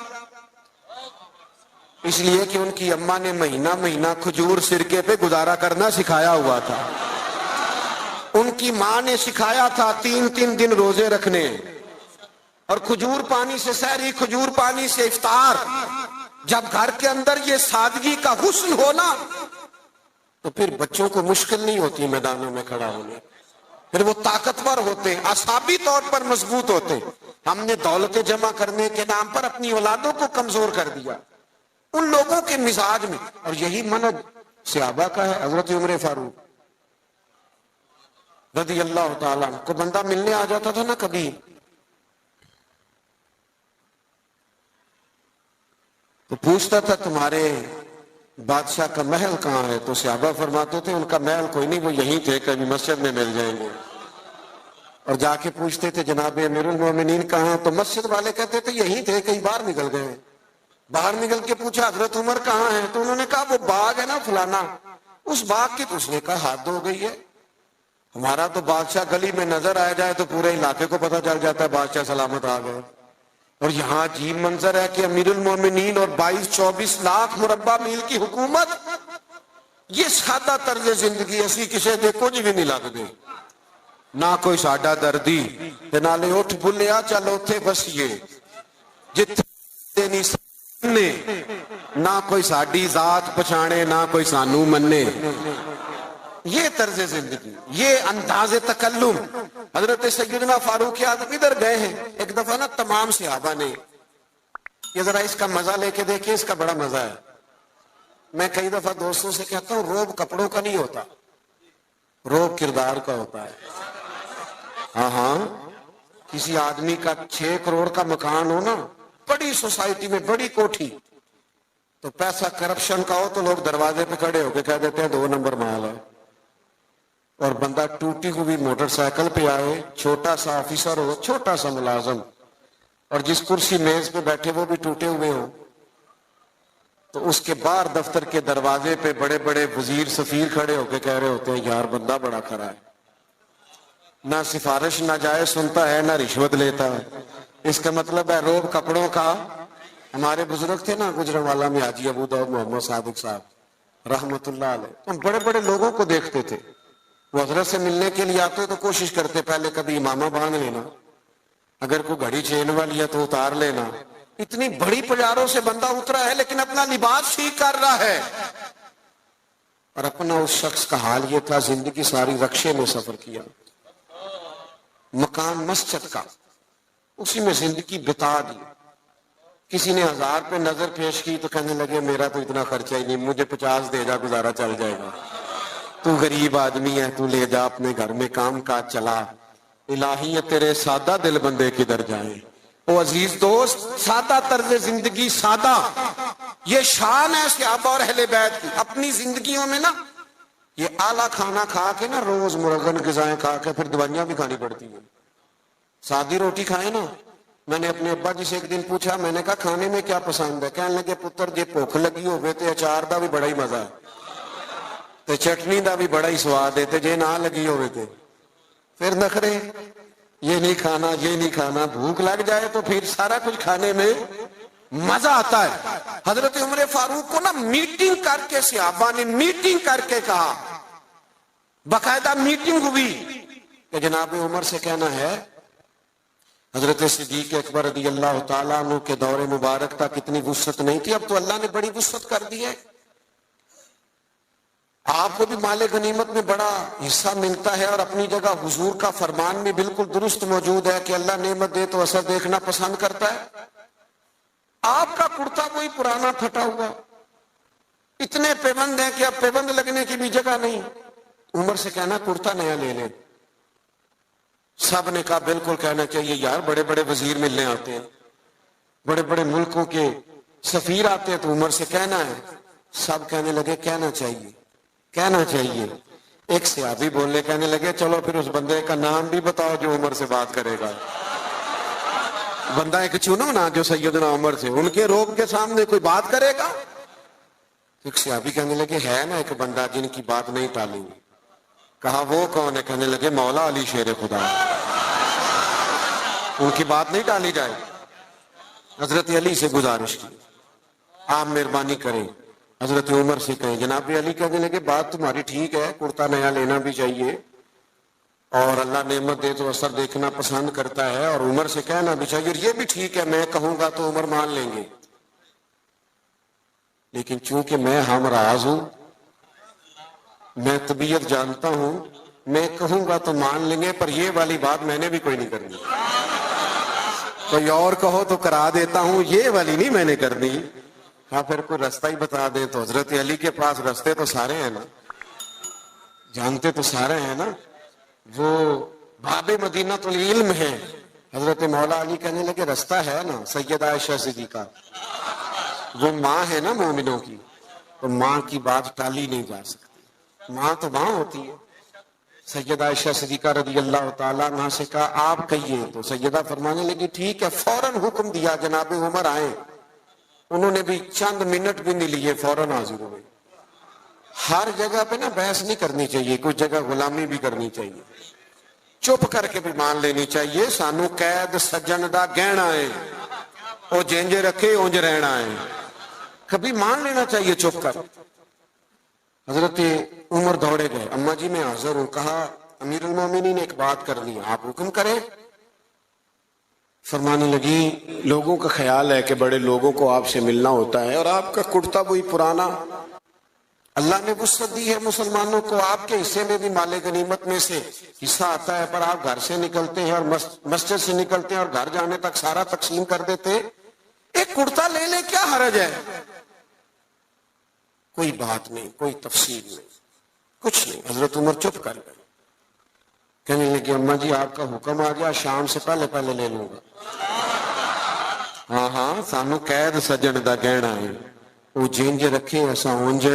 اس لیے کہ ان کی اماں نے مہینہ مہینہ کھجور سرکے پہ گزارا کرنا سکھایا ہوا تھا. ان کی ماں نے سکھایا تھا 3 دن روزے رکھنے, اور کھجور پانی سے سحری, کھجور پانی سے افطار. جب گھر کے اندر یہ سادگی کا حسن ہونا تو پھر بچوں کو مشکل نہیں ہوتی میدانوں میں کھڑا ہونے. پھر وہ طاقتور ہوتے, اعصابی طور پر مضبوط ہوتے. ہم نے دولت جمع کرنے کے نام پر اپنی اولادوں کو کمزور کر دیا ان لوگوں کے مزاج میں. اور یہی منہج صحابہ کا ہے. حضرت عمر فاروق رضی اللہ تعالیٰ کو بندہ ملنے آ جاتا تھا نا کبھی, تو پوچھتا تھا تمہارے بادشاہ کا محل کہاں ہے؟ تو صحابہ فرماتے تھے ان کا محل کوئی نہیں, وہ یہیں تھے, کبھی مسجد میں مل جائیں گے. اور جا کے پوچھتے تھے جناب امیر المومنین کہاں؟ تو مسجد والے کہتے تھے یہیں تھے, کہیں باہر نکل گئے. باہر نکل کے پوچھا حضرت عمر کہاں ہیں؟ تو انہوں نے کہا وہ باغ ہے نا فلانا, اس باغ کی. تو اس نے کہا حد ہو گئی ہے, ہمارا تو بادشاہ گلی میں نظر آ جائے تو پورے علاقے کو پتہ چل جاتا ہے بادشاہ سلامت آ گئے. اور یہاں عجیب منظر ہے کہ امیر المومنین اور 22-24 لاکھ مربع میل کی حکومت. یہ سادہ طرز زندگی اسی کسے دے کچھ بھی نہیں لگ دے, نہ کوئی ساڈا دردی تے نالے اٹھ بھلیا چل اوتھے بسیے جتھے نہیں سنے نہ کوئی ساڈی ذات پچھانے نہ کوئی سانو منے. یہ طرز زندگی، یہ انداز تکلم. حضرت سیدنا فاروق اعظم ادھر گئے ہیں ایک دفعہ نا، تمام صحابہ نے یہ ذرا اس کا مزہ لے کے دیکھیں، اس کا بڑا مزہ ہے. میں کئی دفعہ دوستوں سے کہتا ہوں روب کپڑوں کا نہیں ہوتا، روب کردار کا ہوتا ہے. ہاں کسی آدمی کا 6 کروڑ کا مکان ہو نا، بڑی سوسائٹی میں بڑی کوٹھی، تو پیسہ کرپشن کا ہو تو لوگ دروازے پہ کھڑے ہو کے کہہ دیتے ہیں 2 نمبر مال ہے. اور بندہ ٹوٹی ہوئی موٹر سائیکل پہ آئے، چھوٹا سا آفیسر ہو، چھوٹا سا ملازم، اور جس کرسی میز پہ بیٹھے وہ بھی ٹوٹے ہوئے ہوں، تو اس کے باہر دفتر کے دروازے پہ بڑے بڑے وزیر سفیر کھڑے ہو کے کہہ رہے ہوتے ہیں یار بندہ بڑا کھڑا ہے، نہ سفارش نہ جائے سنتا ہے، نہ رشوت لیتا ہے. اس کا مطلب ہے روب کپڑوں کا. ہمارے بزرگ تھے نا گجرانوالہ میں حاجی ابو داؤد محمد صادق صاحب رحمت اللہ علیہ، ہم بڑے بڑے لوگوں کو دیکھتے تھے، وہ حضرت سے ملنے کے لیے آتے تو کوشش کرتے پہلے کبھی امامہ باندھ لینا، اگر کوئی گھڑی چین والی ہے تو اتار لینا. اتنی بڑی پجاروں سے بندہ اترا ہے لیکن اپنا لباس ٹھیک کر رہا ہے. اور اپنا اس شخص کا حال یہ تھا، زندگی ساری رکشے میں سفر کیا، مکان مسجد کا، اسی میں زندگی بتا دی. کسی نے 1000 پہ نظر پیش کی تو کہنے لگے میرا تو اتنا خرچہ ہی نہیں، مجھے 50 دے جا گزارا چل جائے گا، تو غریب آدمی ہے، تو لے جا اپنے گھر میں کام کاج چلا. الہی تیرے سادہ دل بندے کدھر جائیں. او عزیز دوست، سادہ طرز زندگی، سادہ، یہ شان ہے صحابہ اور اہل بیت کی. اپنی زندگیوں میں نا یہ اعلیٰ کھانا کھا کے نا، روز مرغن غذائیں کھا کے پھر دوائیاں بھی کھانی پڑتی ہیں. سادی روٹی کھائیں نا. میں نے اپنے ابا جی سے ایک دن پوچھا، میں نے کہا کھانے میں کیا پسند ہے؟ کہنے لگے پتر جے بھوک لگی ہوئے تے اچار دا بھی بڑا ہی مزہ ہے تے چٹنی دا بھی بڑا ہی سواد ہے، تے جے نہ لگی ہوئے تے پھر نخرے، یہ نہیں کھانا یہ نہیں کھانا. بھوک لگ جائے تو پھر سارا کچھ کھانے میں مزہ آتا ہے. حضرت عمر فاروق کو نا میٹنگ کر کے صحابہ نے میٹنگ کر کے کہا، باقاعدہ میٹنگ ہوئی کہ جناب عمر سے کہنا ہے حضرت صدیق اکبر رضی اللہ تعالیٰ عنہ کے دور مبارک تک اتنی وسعت نہیں تھی، اب تو اللہ نے بڑی وسعت کر دی ہے. آپ کو بھی مال غنیمت میں بڑا حصہ ملتا ہے، اور اپنی جگہ حضور کا فرمان بھی بالکل درست موجود ہے کہ اللہ نعمت دے تو اثر دیکھنا پسند کرتا ہے. آپ کا کرتا کوئی پرانا پھٹا ہوا، اتنے پیبند ہیں کہ اب پیبند لگنے کی بھی جگہ نہیں. عمر سے کہنا کرتا نیا لے لیں. سب نے کہا بالکل کہنا چاہیے یار، بڑے بڑے وزیر ملنے آتے ہیں، بڑے بڑے ملکوں کے سفیر آتے ہیں، تو عمر سے کہنا ہے. سب کہنے لگے کہنا چاہیے کہنا چاہیے. ایک صحابی بولنے کہنے لگے چلو پھر اس بندے کا نام بھی بتاؤ جو عمر سے بات کرے گا. بندہ ایک چنو نا جو سیدنا عمر سے، ان کے روب کے سامنے کوئی بات کرے گا. ایک صحابی کہنے لگے ہے نا ایک بندہ جن کی بات نہیں ٹالیں گے. کہا وہ کون ہے؟ کہنے لگے مولا علی شیر خدا، ان کی بات نہیں ٹالی جائے. حضرت علی سے گزارش کی آپ مہربانی کریں. حضرت عمر سے کہیں. جناب علی کہنے لگے بات تمہاری ٹھیک ہے، کرتا نیا لینا بھی چاہیے، اور اللہ نعمت دے تو اثر دیکھنا پسند کرتا ہے، اور عمر سے کہنا بھی چاہیے، اور یہ بھی ٹھیک ہے، میں کہوں گا تو عمر مان لیں گے. لیکن چونکہ میں ہم راز ہوں، میں طبیعت جانتا ہوں، میں کہوں گا تو مان لیں گے، پر یہ والی بات میں نے بھی کوئی نہیں کرنی. کوئی اور کہو تو کرا دیتا ہوں، یہ والی نہیں میں نے کرنی. ہاں پھر کوئی رستہ ہی بتا دیں. تو حضرت علی کے پاس رستے تو سارے ہیں نا، جانتے تو سارے ہیں نا. وہ باب مدینہ العلم ہے. حضرت مولا علی کہنے لگے رستہ ہے نا، سیدہ عائشہ صدیقہ وہ ماں ہے نا مومنوں کی، تو ماں کی بات ٹالی نہیں جا سکتی. ماں تو ماں ہوتی ہے. سیدہ عائشہ صدیقہ رضی اللہ تعالیٰ عنہ سے کہا آپ کہیے. تو سیدہ فرمانے لگی ٹھیک ہے. فوراً حکم دیا جناب عمر آئیں. انہوں نے بھی چند منٹ بھی نہیں لیے، فوراً حاضر ہوئے. ہر جگہ پہ نا بحث نہیں کرنی چاہیے، کچھ جگہ غلامی بھی کرنی چاہیے، چپ کر کے بھی مان لینی چاہیے. سانو قید سجن دا گہنا ہے، وہ جینجے رکھے اونج رہنا ہے، کبھی مان لینا چاہیے چپ کر. حضرت عمر دوڑے گئے. اماں جی میں حاضر ہوں. کہا امیر المومنین نے ایک بات کر لی، آپ حکم کریں. فرمانے لگی لوگوں کا خیال ہے کہ بڑے لوگوں کو آپ سے ملنا ہوتا ہے اور آپ کا کرتا وہی پرانا. اللہ نے وسعت دی ہے مسلمانوں کو, آپ کے حصے میں بھی مال غنیمت میں سے حصہ آتا ہے, پر آپ گھر سے نکلتے ہیں اور مسجد سے نکلتے ہیں اور گھر جانے تک سارا تقسیم کر دیتے. ایک کرتا لے لے, کیا حرج ہے؟ کوئی بات نہیں, کوئی تفصیل نہیں, کچھ نہیں. حضرت عمر چپ کر گئے. کہنے لگے اماں جی آپ کا حکم آ گیا, شام سے پہلے پہلے لے لوں گا. ہاں ہاں, سانو قید سجن دا گہنا ہے, وہ جنج رکھے ایسا اونج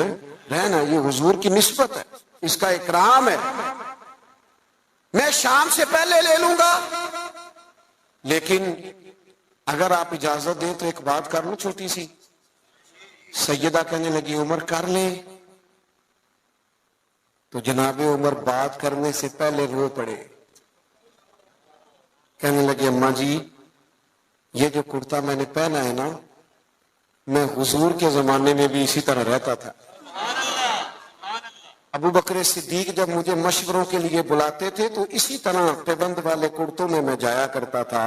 رہنا, یہ حضور کی نسبت ہے, اس کا اکرام ہے. میں شام سے پہلے لے لوں گا, لیکن اگر آپ اجازت دیں تو ایک بات کر لوں چھوٹی سی. سیدہ کہنے لگی عمر کر لے. تو جناب عمر بات کرنے سے پہلے رو پڑے. کہنے لگے اماں جی یہ جو کرتا میں نے پہنا ہے نا, میں حضور کے زمانے میں بھی اسی طرح رہتا تھا. ابو بکر صدیق جب مجھے مشوروں کے لیے بلاتے تھے تو اسی طرح پیبند والے کرتوں میں میں جایا کرتا تھا.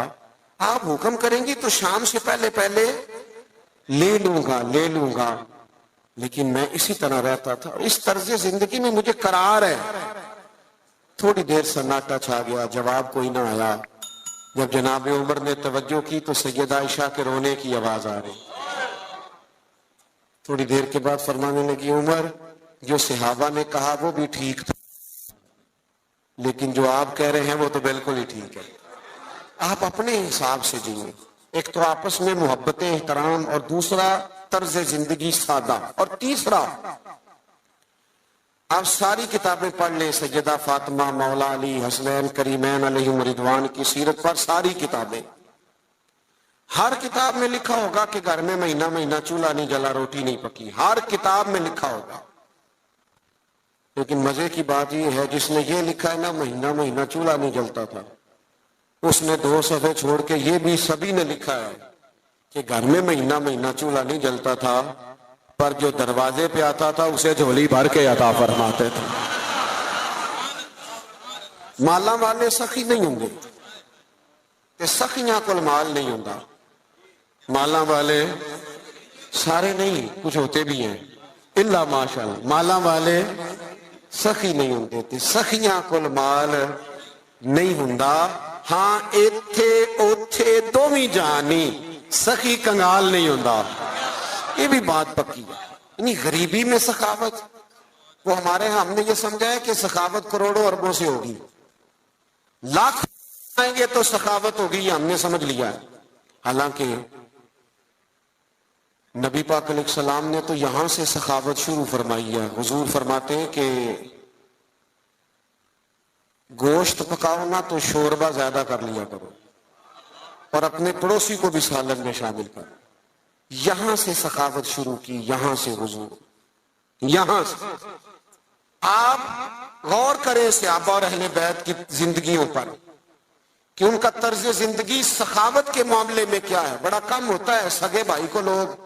آپ حکم کریں گی تو شام سے پہلے پہلے لے لوں گا, لیکن میں اسی طرح رہتا تھا. اس طرز زندگی میں مجھے قرار ہے. تھوڑی دیر سناٹا چھا گیا, جواب کوئی نہ آیا. جب جناب عمر نے توجہ کی تو سیدہ عائشہ کے رونے کی آواز آ رہی. تھوڑی دیر کے بعد فرمانے لگی عمر جو صحابہ نے کہا وہ بھی ٹھیک تھا, لیکن جو آپ کہہ رہے ہیں وہ تو بالکل ہی ٹھیک ہے. آپ اپنے حساب سے جیئیں. ایک تو آپس میں محبت احترام, اور دوسرا طرز زندگی سادہ, اور تیسرا آپ ساری کتابیں پڑھ لیں, سیدہ فاطمہ, مولا علی, حسنین کریمین علیہم رضوان کی سیرت پر ساری کتابیں, ہر کتاب میں لکھا ہوگا کہ گھر میں مہینہ مہینہ چولہا نہیں جلا, روٹی نہیں پکی, ہر کتاب میں لکھا ہوگا. لیکن مزے کی بات یہ ہے جس نے یہ لکھا ہے نا مہینہ مہینہ چولہا نہیں جلتا تھا, اس نے 2 صفحے چھوڑ کے یہ بھی سبھی نے لکھا ہے کہ گھر میں مہینہ مہینہ چولہا نہیں جلتا تھا, پر جو دروازے پہ آتا تھا اسے جھولی بھر کے عطا فرماتے تھے. مالا والے سخی نہیں ہوں گے کہ سخیاں کل مال نہیں ہوتا. مالا والے سارے نہیں, کچھ ہوتے بھی ہیں اللہ ماشاءاللہ. مالا والے سخی نہیں ہوتے تھے, سخیاں کل مال نہیں ہوندا. ہاں ایتھے اوتھے دوویں جانی, سخی کنگال نہیں ہوندا. یہ بھی بات پکی ہے. یعنی غریبی میں سخاوت, وہ ہمارے ہاں ہم نے یہ سمجھا ہے کہ سخاوت کروڑوں اربوں سے ہوگی, لاکھ آئیں گے تو سخاوت ہوگی, یہ ہم نے سمجھ لیا ہے. حالانکہ نبی پاک علیہ السلام نے تو یہاں سے سخاوت شروع فرمائی ہے. حضور فرماتے ہیں کہ گوشت پکاؤ نا تو شوربہ زیادہ کر لیا کرو, اور اپنے پڑوسی کو بھی سالن میں شامل کرو. یہاں سے سخاوت شروع کی, یہاں سے حضور, یہاں سے. آپ غور کریں صحابہ اور اہل بیت کی زندگیوں پر کہ ان کا طرز زندگی سخاوت کے معاملے میں کیا ہے. بڑا کم ہوتا ہے سگے بھائی کو لوگ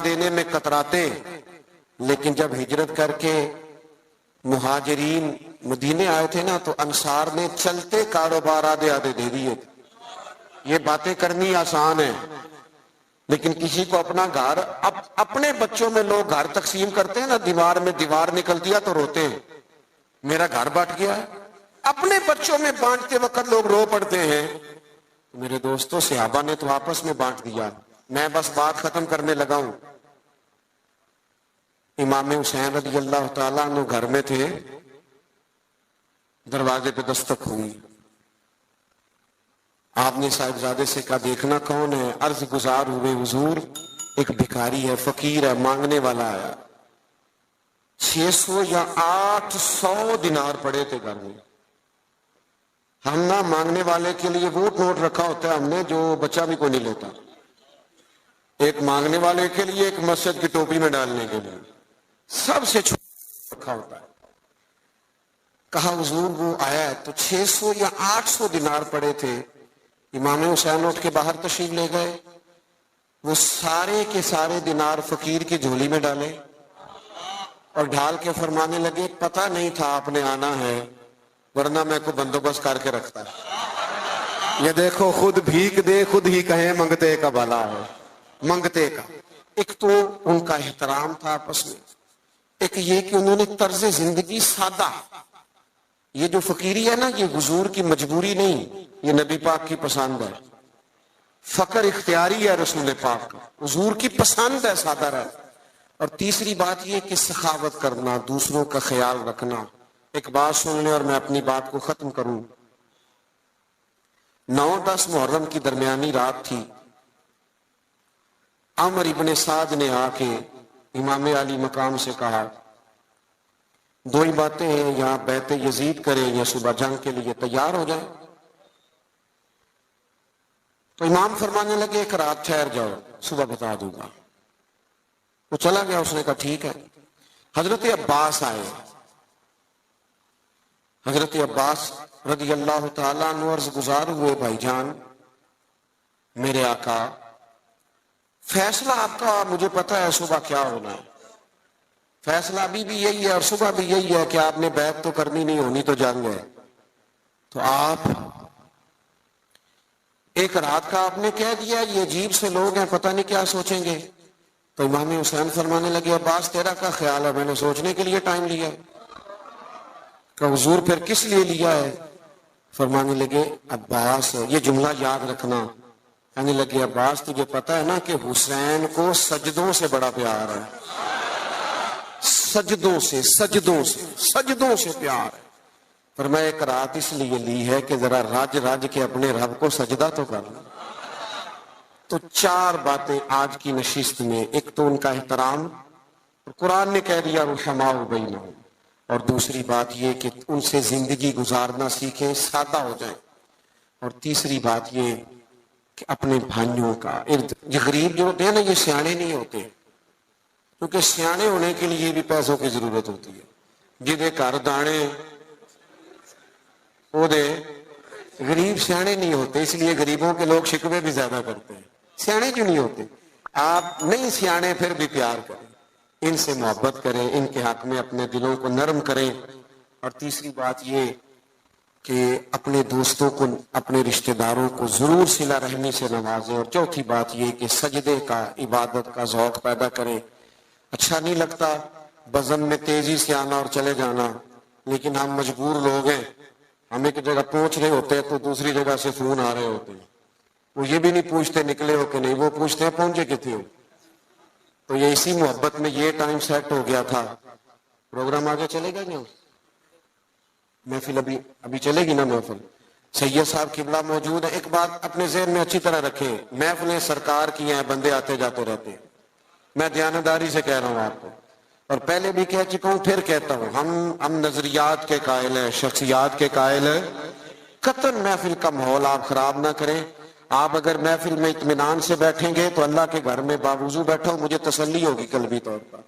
دینے میں کتراتے, لیکن جب ہجرت کر کے مہاجرین مدینے آئے تھے نا تو انصار نے چلتے کاروبار آدھے آدھے دے دیے. یہ باتیں کرنی آسان ہے, لیکن کسی کو اپنا گھر, اپنے بچوں میں لوگ گھر تقسیم کرتے ہیں نا, دیوار میں دیوار نکل دیا تو روتے ہیں میرا گھر بٹ گیا ہے. اپنے بچوں میں بانٹتے وقت لوگ رو پڑتے ہیں. میرے دوستوں صحابہ نے تو آپس میں بانٹ دیا. میں بس بات ختم کرنے لگا ہوں. امام حسین رضی اللہ تعالیٰ عنہ گھر میں تھے, دروازے پہ دستک ہوئی. آپ نے صاحبزادے سے کہا دیکھنا کون ہے. عرض گزار ہوئے حضور ایک بھکاری ہے, فقیر ہے, مانگنے والا آیا. 600 یا 800 دینار پڑے تھے گھر میں. ہم نہ مانگنے والے کے لیے وہ نوٹ رکھا ہوتا ہے ہم نے جو بچہ بھی کوئی نہیں لیتا, ایک مانگنے والے کے لیے, ایک مسجد کی ٹوپی میں ڈالنے کے لیے, سب سے چھوٹا رکھا ہوتا ہے. کہا حضور وہ آیا ہے, تو 600 یا 800 دینار پڑے تھے. امام حسین اٹھ کے باہر تشریف لے گئے, وہ سارے کے سارے دینار فقیر کی جھولی میں ڈالے اور ڈھال کے فرمانے لگے پتہ نہیں تھا آپ نے آنا ہے, ورنہ میں کو بندوبست کر کے رکھتا ہے. یہ دیکھو خود بھیک دے خود ہی کہیں منگتے کا بھلا ہے. منگتے کا ایک تو ان کا احترام تھا آپس میں, ایک یہ کہ انہوں نے طرز زندگی سادہ. یہ جو فقیری ہے نا, یہ حضور کی مجبوری نہیں, یہ نبی پاک کی پسند ہے. فقر اختیاری ہے رسول پاک کا, حضور کی پسند ہے سادہ رہنا. اور تیسری بات یہ کہ سخاوت کرنا, دوسروں کا خیال رکھنا. ایک بات سن لیں اور میں اپنی بات کو ختم کروں. 9-10 محرم کی درمیانی رات تھی. عمر ابن سعد نے آ کے امام علی مقام سے کہا, 2 ہی باتیں ہیں, یا بیعت یزید کریں یا صبح جنگ کے لیے تیار ہو جائیں. تو امام فرمانے لگے ایک رات ٹھہر جاؤ, صبح بتا دوں گا. وہ چلا گیا, اس نے کہا ٹھیک ہے. حضرت عباس آئے. حضرت عباس رضی اللہ تعالیٰ عنہ عرض گزار ہوئے, بھائی جان میرے آقا, فیصلہ آپ کا مجھے پتا ہے صبح کیا ہونا ہے. فیصلہ ابھی بھی یہی ہے اور صبح بھی یہی ہے کہ آپ نے بیعت تو کرنی نہیں, ہونی تو جنگ ہے. تو آپ ایک رات کا آپ نے کہہ دیا, یہ عجیب سے لوگ ہیں, پتہ نہیں کیا سوچیں گے. تو امام حسین فرمانے لگے, عباس تیرا کیا خیال ہے, میں نے سوچنے کے لیے ٹائم لیا. کہ حضور پھر کس لیے لیا ہے؟ فرمانے لگے عباس, یہ جملہ یاد رکھنا. کہنے لگے عباس تجھے پتا ہے نا کہ حسین کو سجدوں سے بڑا پیار ہے. سجدوں سے پیار ہے. فرمایا ایک رات اس لیے لی ہے کہ ذرا رج رج کے اپنے رب کو سجدہ تو کر لیں. تو 4 باتیں آج کی نشست میں. ایک تو ان کا احترام, قرآن نے کہہ دیا رحماء بینہم. اور دوسری بات یہ کہ ان سے زندگی گزارنا سیکھیں, سادہ ہو جائیں. اور تیسری بات یہ کہ اپنے بھائیوں کا یہ غریب جو ہوتے ہیں نا, یہ سیانے نہیں ہوتے, کیونکہ سیانے ہونے کے لیے بھی پیسوں کی ضرورت ہوتی ہے. جدے گھر دانے وہ دے, غریب سیانے نہیں ہوتے, اس لیے غریبوں کے لوگ شکوے بھی زیادہ کرتے ہیں. سیانے کیوں نہیں ہوتے؟ آپ نہیں سیانے پھر بھی پیار کریں, ان سے محبت کریں, ان کے حق میں اپنے دلوں کو نرم کریں. اور تیسری بات یہ کہ اپنے دوستوں کو, اپنے رشتہ داروں کو ضرور صلہ رحمی سے نوازیں. اور چوتھی بات یہ کہ سجدے کا, عبادت کا ذوق پیدا کریں. اچھا نہیں لگتا بزم میں تیزی سے آنا اور چلے جانا, لیکن ہم مجبور لوگ ہیں. ہم ایک جگہ پہنچ رہے ہوتے ہیں تو دوسری جگہ سے فون آ رہے ہوتے ہیں, وہ یہ بھی نہیں پوچھتے نکلے ہو کہ نہیں, وہ پوچھتے ہیں پہنچے کتنے ہو. تو یہ اسی محبت میں یہ ٹائم سیٹ ہو گیا تھا. پروگرام آگے چلے گا کیا؟ محفل ابھی چلے گی نا محفل. سید صاحب قبلہ موجود ہے. ایک بات اپنے ذہن میں اچھی طرح رکھیں, محفلیں سرکار کی ہیں, بندے آتے جاتے رہتے ہیں. میں دیانتداری سے کہہ رہا ہوں آپ کو, اور پہلے بھی کہہ چکا ہوں, پھر کہتا ہوں, ہم نظریات کے قائل ہیں, شخصیات کے قائل ہیں. قطعاً محفل کا ماحول آپ خراب نہ کریں. آپ اگر محفل میں اطمینان سے بیٹھیں گے تو اللہ کے گھر میں باوضو بیٹھو, مجھے تسلی ہوگی قلبی طور پر.